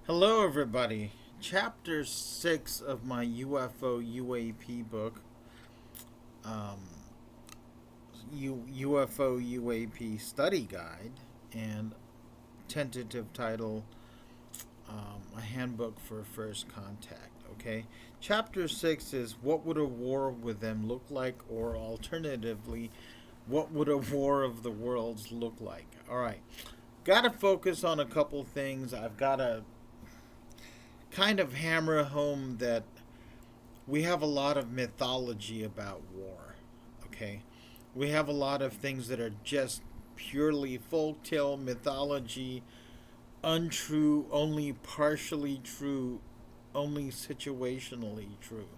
Hello, everybody. Chapter 6 of my UFO UAP book, um, UFO UAP Study Guide, and tentative title, A Handbook for First Contact. Okay? Chapter 6 is what would a war with them look like, or alternatively, what would a war of the worlds look like? Alright. Gotta focus on a couple things. I've gotta kind of hammer home that we have a lot of mythology about war. Okay, we have a lot of things that are just purely folktale mythology, untrue, only partially true, only situationally true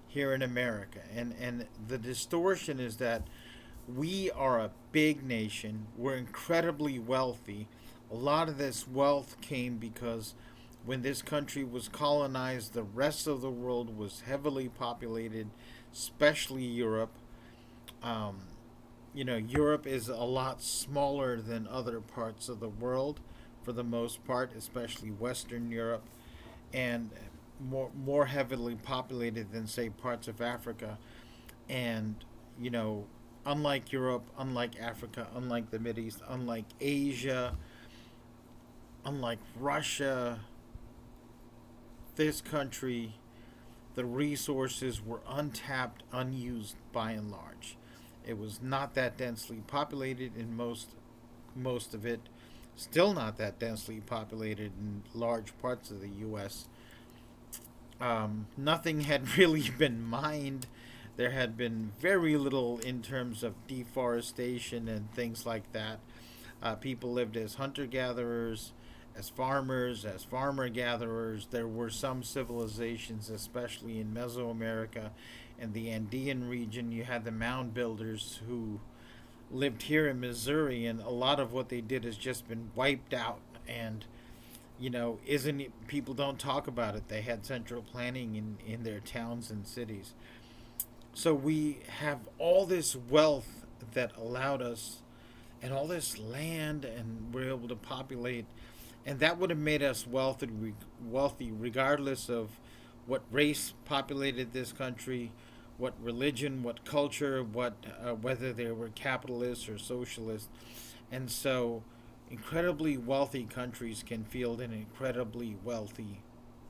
here in America. And the distortion is that we are a big nation. We're incredibly wealthy. A lot of this wealth came because when this country was colonized, the rest of the world was heavily populated, especially Europe. Um, Europe is a lot smaller than other parts of the world for the most part, especially Western Europe, and more heavily populated than, say, parts of Africa. And, you know, unlike Europe, unlike Africa, unlike the Mideast, unlike Asia, unlike Russia, this country, the resources were untapped, unused by and large. It was not that densely populated in most of it. Still not that densely populated in large parts of the U.S. Nothing had really been mined. There had been very little in terms of deforestation and things like that. People lived as hunter gatherers, as farmers, as farmer gatherers. There were some civilizations, especially in Mesoamerica and the Andean region. You had the mound builders who lived here in Missouri, and a lot of what they did has just been wiped out. And isn't it, people don't talk about it. They had central planning in their towns and cities. So we have all this wealth that allowed us, and all this land, and we're able to populate, and that would have made us wealthy regardless of what race populated this country, what religion, what culture, what whether they were capitalists or socialists. And so incredibly wealthy countries can field an incredibly wealthy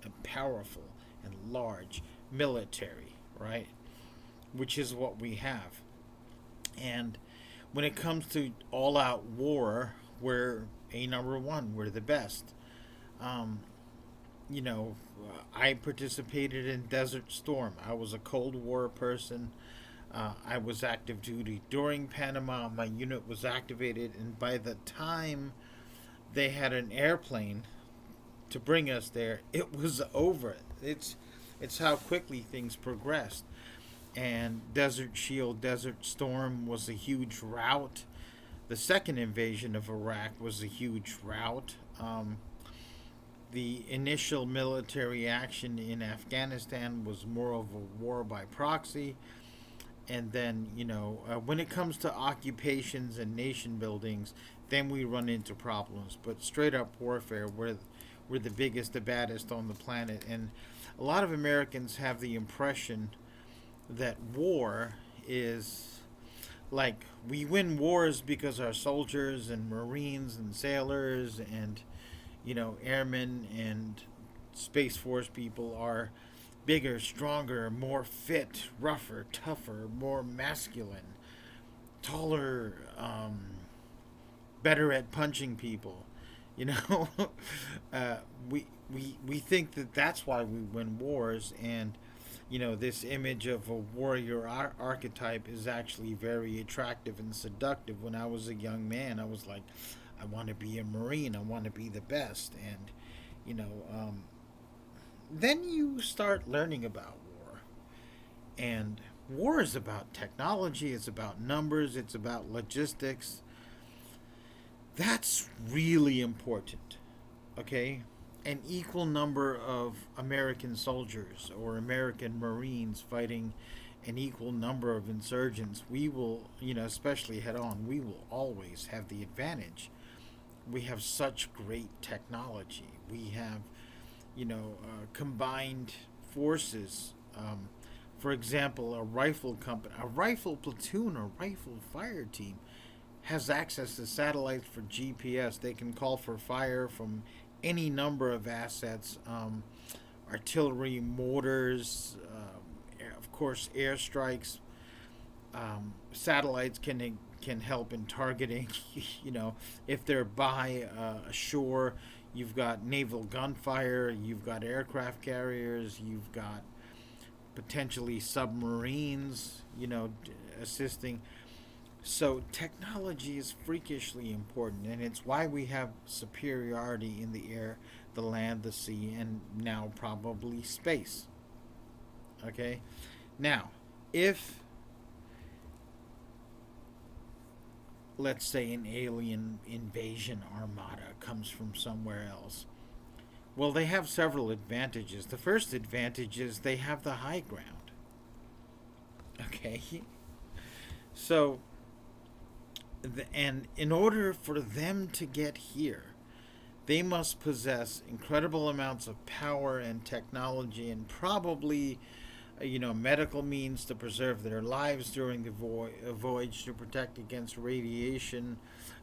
and powerful and large military, right? Which is what we have. And when it comes to all out war, we're a number one, we're the best. Um, you know, I participated in Desert Storm. I was a Cold War person. I was active duty during Panama. My unit was activated, and by the time they had an airplane to bring us there, it was over. It's how quickly things progressed. And Desert Shield, Desert Storm was a huge rout. The second invasion of Iraq was a huge rout. The initial military action in Afghanistan was more of a war by proxy. And then, when it comes to occupations and nation buildings, then we run into problems. But straight up warfare, we're the biggest, the baddest on the planet. And a lot of Americans have the impression that war is like we win wars because our soldiers and Marines and sailors and airmen and Space Force people are bigger, stronger, more fit, rougher, tougher, more masculine, taller, better at punching people. You know, uh, we think that that's why we win wars, and this image of a warrior archetype is actually very attractive and seductive. When I was a young man, I was like, I want to be a Marine. I want to be the best, and you know, um, then you start learning about war, and war is about technology. It's about numbers. It's about logistics. That's really important. Okay, an equal number of American soldiers or American Marines fighting an equal number of insurgents, we will, especially head on, we will always have the advantage. We have such great technology. We have combined forces. For example, a rifle company, a rifle platoon, or rifle fire team has access to satellites for GPS. They can call for fire from any number of assets, artillery, mortars, of course, airstrikes. Satellites can help in targeting. If they're by a shore, you've got naval gunfire, you've got aircraft carriers, you've got potentially submarines, assisting. So technology is freakishly important, and it's why we have superiority in the air, the land, the sea, and now probably space. Okay? Now, if, let's say, an alien invasion armada comes from somewhere else, well, they have several advantages. The first advantage is they have the high ground. Okay? So, and in order for them to get here, they must possess incredible amounts of power and technology, and probably medical means to preserve their lives during the voyage, to protect against radiation,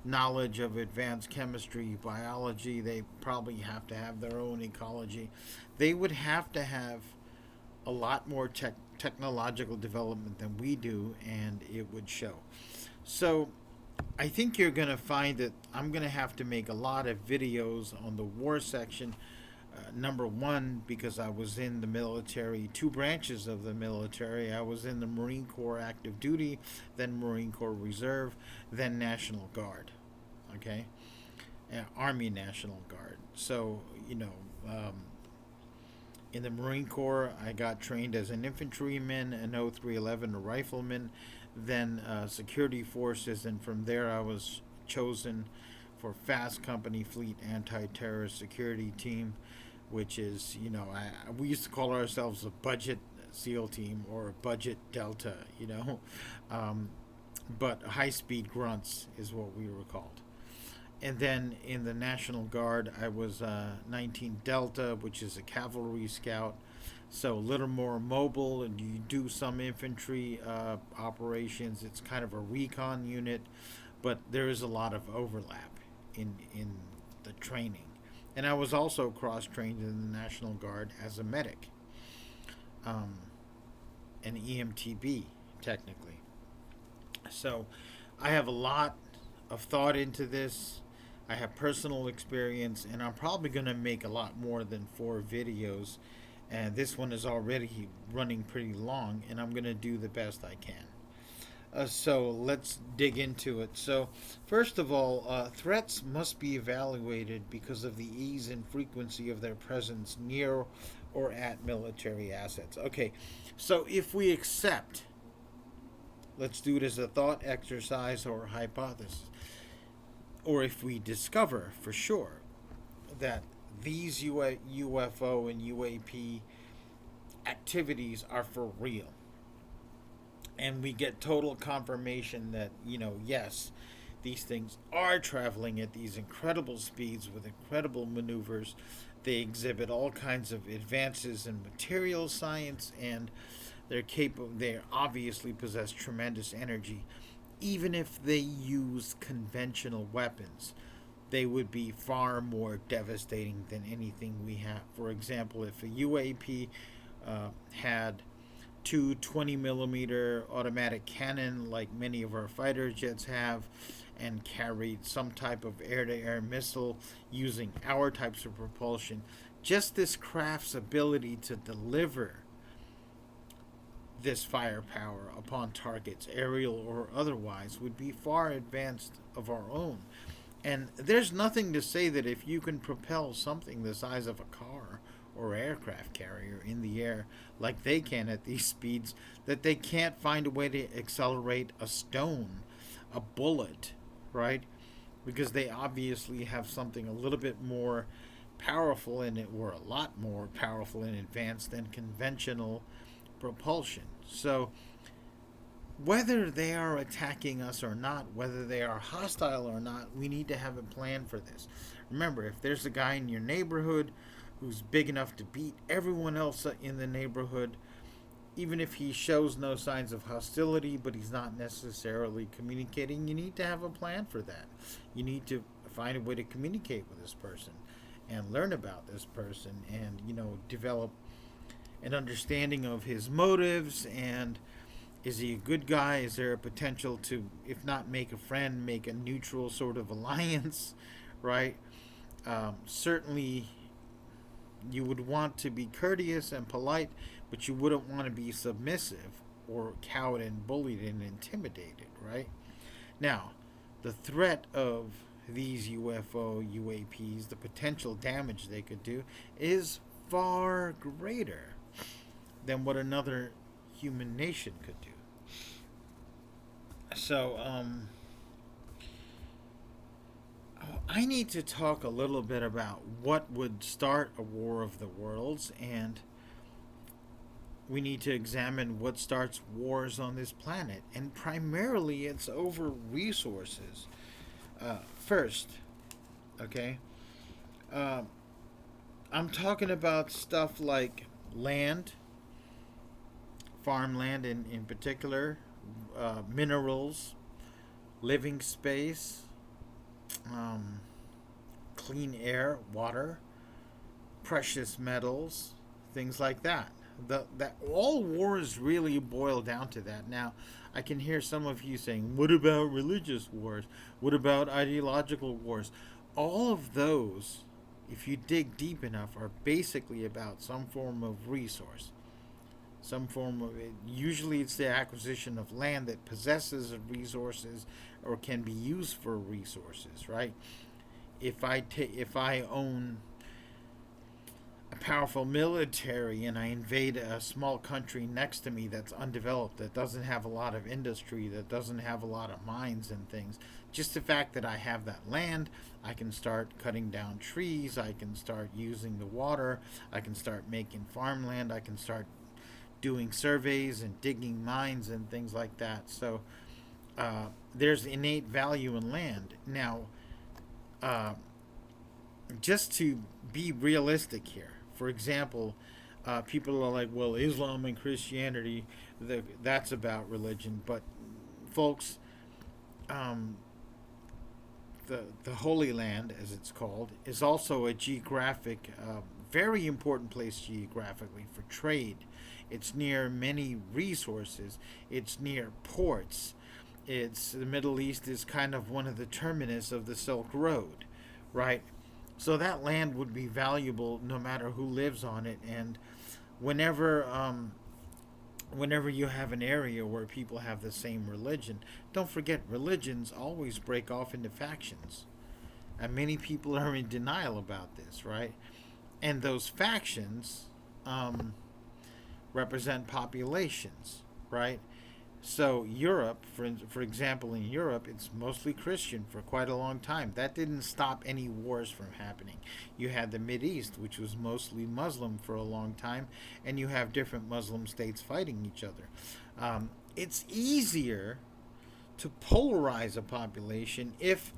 knowledge of advanced chemistry, biology. They probably have to have their own ecology. They would have to have a lot more technological development than we do, and it would show. So I think you're going to find that I'm going to have to make a lot of videos on the war section. Number one, because I was in the military, two branches of the military. I was in the Marine Corps active duty, then Marine Corps Reserve, then National Guard. Okay? Army National Guard. So, in the Marine Corps, I got trained as an infantryman, an 0311, a rifleman, then security forces, and from there I was chosen for Fast Company Fleet Anti-Terrorist Security Team, which is, we used to call ourselves a budget SEAL team or a budget Delta, but high-speed grunts is what we were called. And then in the National Guard, I was 19 Delta, which is a cavalry scout, so a little more mobile, and you do some infantry operations. It's kind of a recon unit, but there is a lot of overlap in the training. And I was also cross-trained in the National Guard as a medic, an EMTB, technically. So I have a lot of thought into this. I have personal experience, and I'm probably going to make a lot more than 4 videos. And this one is already running pretty long, and I'm going to do the best I can. So let's dig into it. So first of all, threats must be evaluated because of the ease and frequency of their presence near or at military assets. Okay, so if we accept, let's do it as a thought exercise or hypothesis, or if we discover for sure that these UFO and UAP activities are for real, and we get total confirmation that, yes, these things are traveling at these incredible speeds with incredible maneuvers. They exhibit all kinds of advances in material science, and they obviously possess tremendous energy. Even if they use conventional weapons, they would be far more devastating than anything we have. For example, if a UAP had 20 millimeter automatic cannon like many of our fighter jets have, and carried some type of air-to-air missile using our types of propulsion, just this craft's ability to deliver this firepower upon targets, aerial or otherwise, would be far advanced of our own. And there's nothing to say that if you can propel something the size of a car or aircraft carrier in the air like they can at these speeds, that they can't find a way to accelerate a stone, a bullet, right? Because they obviously have something a little bit more powerful in it, or a lot more powerful and advanced than conventional propulsion. So whether they are attacking us or not, whether they are hostile or not, we need to have a plan for this. Remember, if there's a guy in your neighborhood who's big enough to beat everyone else in the neighborhood, even if he shows no signs of hostility, but he's not necessarily communicating. You need to have a plan for that. You need to find a way to communicate with this person and learn about this person and, develop an understanding of his motives. And is he a good guy? Is there a potential to, if not make a friend, make a neutral sort of alliance, right? Certainly, you would want to be courteous and polite, but you wouldn't want to be submissive or cowed and bullied and intimidated, right? Now, the threat of these UFO, UAPs, the potential damage they could do, is far greater than what another human nation could do. So, I need to talk a little bit about what would start a war of the worlds, and we need to examine what starts wars on this planet, and primarily it's over resources. First, okay, uh, I'm talking about stuff like land, farmland in particular, minerals, living space, um, clean air, water, precious metals, things like that. That all wars really boil down to that. Now, I can hear some of you saying, "What about religious wars? What about ideological wars?" All of those, if you dig deep enough, are basically about some form of resource. Some form of it. Usually, it's the acquisition of land that possesses resources or can be used for resources. Right? If I own a powerful military and I invade a small country next to me that's undeveloped, that doesn't have a lot of industry, that doesn't have a lot of mines and things, just the fact that I have that land, I can start cutting down trees, I can start using the water, I can start making farmland, I can start doing surveys and digging mines and things like that. So there's innate value in land. Now, uh, just to be realistic here, for example, people are like, well, Islam and Christianity, that's about religion. But, folks, um, the Holy Land, as it's called, is also a geographic, very important place geographically for trade. It's near many resources. It's near ports. It's the Middle East is kind of one of the terminus of the Silk Road, right? So that land would be valuable no matter who lives on it. And whenever whenever you have an area where people have the same religion, don't forget religions always break off into factions. And many people are in denial about this, right? And those factions represent populations, right? So Europe, for example, in Europe, it's mostly Christian for quite a long time. That didn't stop any wars from happening. You had the East, which was mostly Muslim for a long time, and you have different Muslim states fighting each other. It's easier to polarize a population if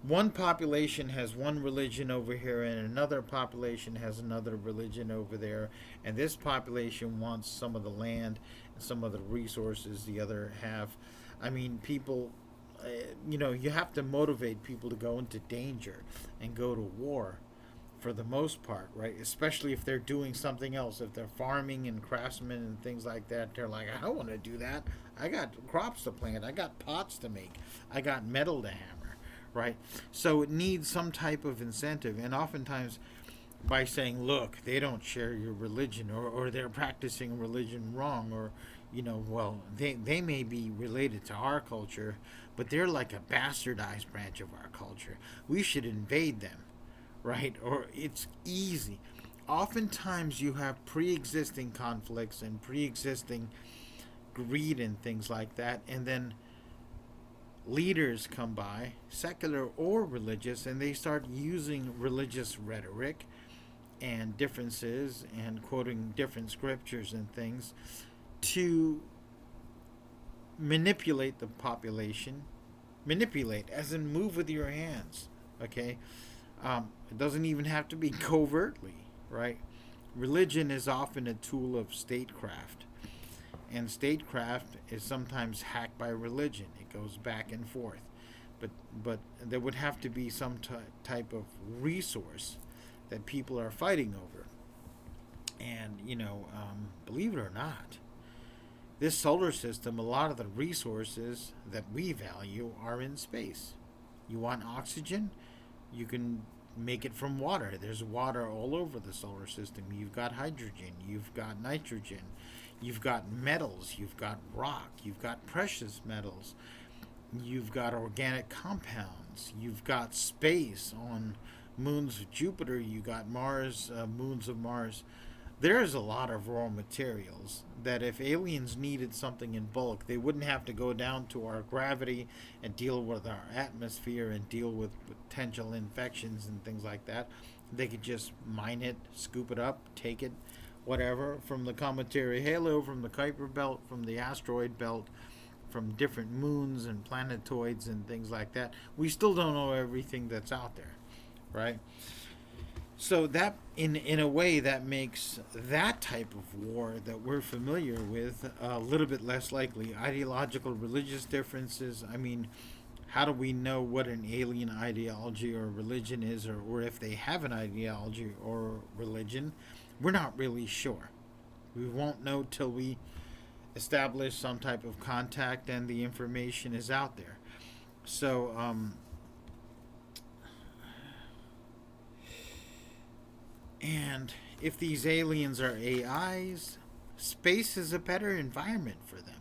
one population has one religion over here and another population has another religion over there, and this population wants some of the land and some of the resources the other have. I mean, people, you have to motivate people to go into danger and go to war for the most part, right? Especially if they're doing something else. If they're farming and craftsmen and things like that, they're like, I don't want to do that. I got crops to plant. I got pots to make. I got metal to hammer. Right? So it needs some type of incentive. And oftentimes, by saying, look, they don't share your religion, or they're practicing religion wrong, or, well, they may be related to our culture, but they're like a bastardized branch of our culture. We should invade them, right? Or it's easy. Oftentimes, you have pre existing conflicts and pre existing greed and things like that, and then leaders come by, secular or religious, and they start using religious rhetoric and differences and quoting different scriptures and things to manipulate the population. Manipulate, as in move with your hands, okay? It doesn't even have to be covertly, right? Religion is often a tool of statecraft, and statecraft is sometimes hacked by religion. It goes back and forth, but there would have to be some type of resource that people are fighting over. And believe it or not, this solar system, a lot of the resources that we value are in space. You want oxygen? You can make it from water. There's water all over the solar system. You've got hydrogen, you've got nitrogen, you've got metals, you've got rock, you've got precious metals, you've got organic compounds, you've got space on moons of Jupiter, you got Mars, moons of Mars. There's a lot of raw materials that if aliens needed something in bulk, they wouldn't have to go down to our gravity and deal with our atmosphere and deal with potential infections and things like that. They could just mine it, scoop it up, take it, whatever, from the cometary halo, from the Kuiper belt, from the asteroid belt, from different moons and planetoids and things like that. We still don't know everything that's out there, right? So that, in a way, that makes that type of war that we're familiar with a little bit less likely. Ideological, religious differences. I mean, how do we know what an alien ideology or religion is, or if they have an ideology or religion? We're not really sure. We won't know till we establish some type of contact and the information is out there. So, and if these aliens are AIs, space is a better environment for them.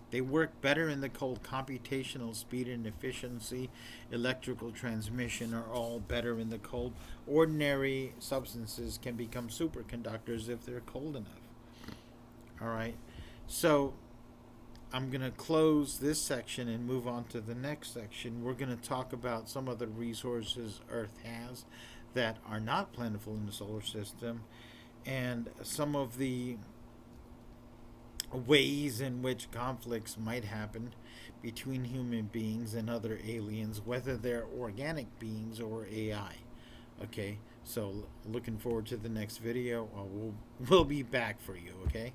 They work better in the cold. Computational speed and efficiency, electrical transmission are all better in the cold. Ordinary substances can become superconductors if they're cold enough. All right. So I'm going to close this section and move on to the next section. We're going to talk about some of the resources Earth has that are not plentiful in the solar system, and some of the ways in which conflicts might happen between human beings and other aliens, whether they're organic beings or AI. Okay, so looking forward to the next video. We'll be back for you, okay?